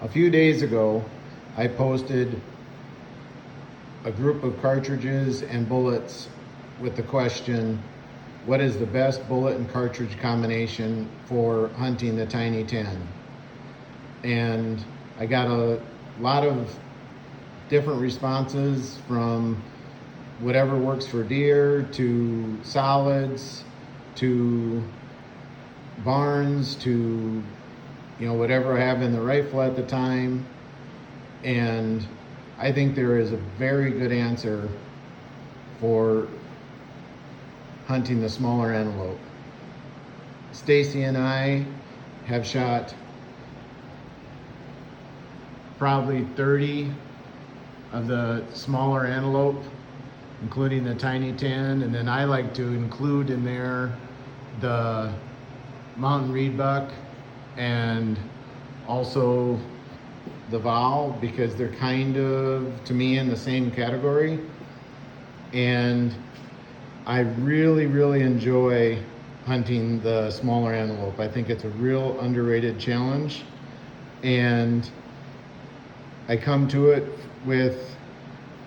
A few days ago, I posted a group of cartridges and bullets with the question, what is the best bullet and cartridge combination for hunting the Tiny 10? And I got a lot of different responses, from whatever works for deer to solids to Barnes to whatever I have in the rifle at the time. And I think there is a very good answer for hunting the smaller antelope. Stacy and I have shot probably 30 of the smaller antelope, including the Tiny 10, and then I like to include in there the mountain reed buck and also the Val, because they're kind of, to me, in the same category. And I really enjoy hunting the smaller antelope. I think it's a real underrated challenge, and I come to it with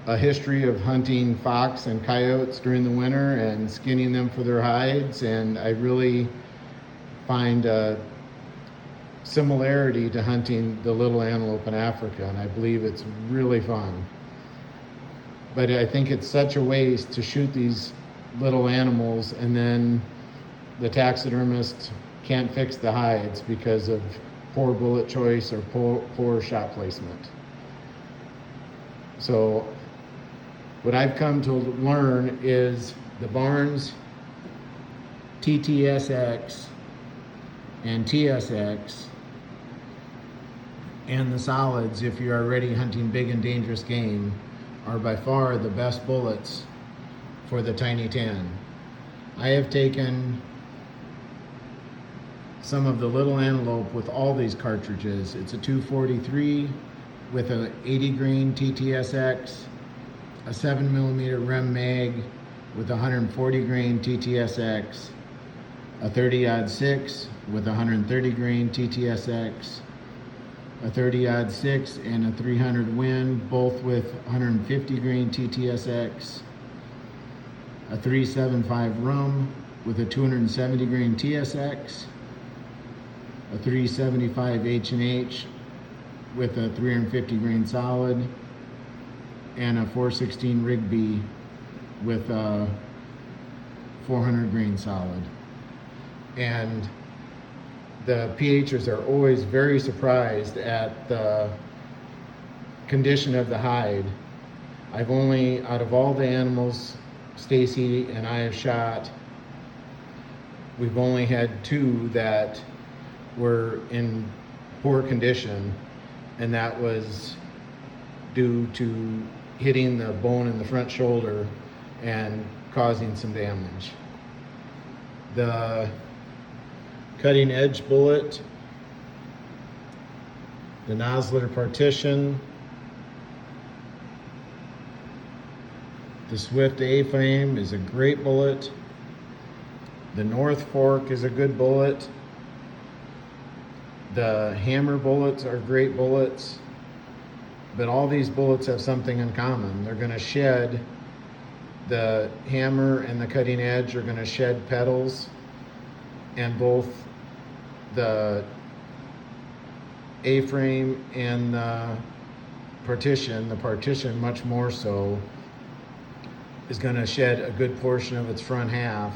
a history of hunting fox and coyotes during the winter and skinning them for their hides, and I really find a similarity to hunting the little antelope in Africa, and I believe it's really fun. But I think it's such a waste to shoot these little animals and then the taxidermist can't fix the hides because of poor bullet choice or poor shot placement. So what I've come to learn is the Barnes TTSX and TSX and the solids, if you're already hunting big and dangerous game, are by far the best bullets for the Tiny 10. I have taken some of the little antelope with all these cartridges. It's a 243 with an 80 grain TTSX, a 7mm Rem Mag with 140 grain TTSX, a 30-06 with 130 grain TTSX, a 30-06 and a 300 Win, both with 150 grain TTSX, a 375 Rum with a 270 grain TSX, a 375 H&H with a 350 grain solid, and a 416 Rigby with a 400 grain solid. And the PHers are always very surprised at the condition of the hide. I've only, out of all the animals Stacy and I have shot, we've only had 2 that were in poor condition, and that was due to hitting the bone in the front shoulder and causing some damage. The cutting edge bullet, the Nosler Partition, the Swift A-frame is a great bullet. The North Fork is a good bullet. The Hammer bullets are great bullets, but all these bullets have something in common. They're gonna shed, the Hammer and the cutting edge are gonna shed petals, and both the A-frame and the partition much more so, is gonna shed a good portion of its front half,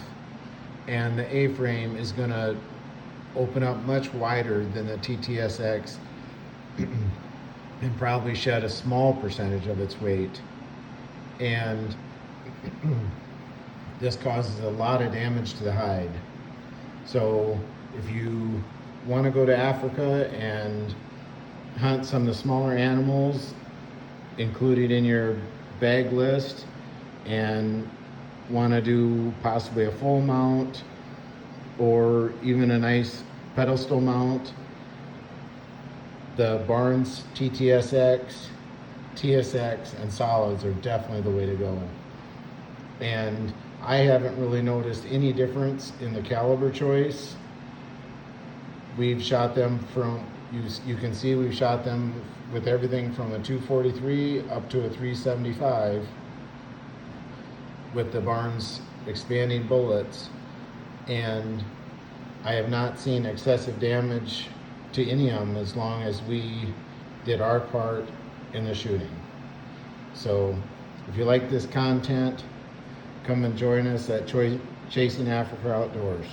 and the A-frame is gonna open up much wider than the TTSX and probably shed a small percentage of its weight. And this causes a lot of damage to the hide. So if you want to go to Africa and hunt some of the smaller animals included in your bag list, and want to do possibly a full mount or even a nice pedestal mount, the Barnes TTSX, TSX, and solids are definitely the way to go. And I haven't really noticed any difference in the caliber choice. We've shot them from You can see we've shot them with everything from a 243 up to a 375 with the Barnes expanding bullets, and I have not seen excessive damage to any of them as long as we did our part in the shooting. So if you like this content, come and join us at Chasing Africa Outdoors.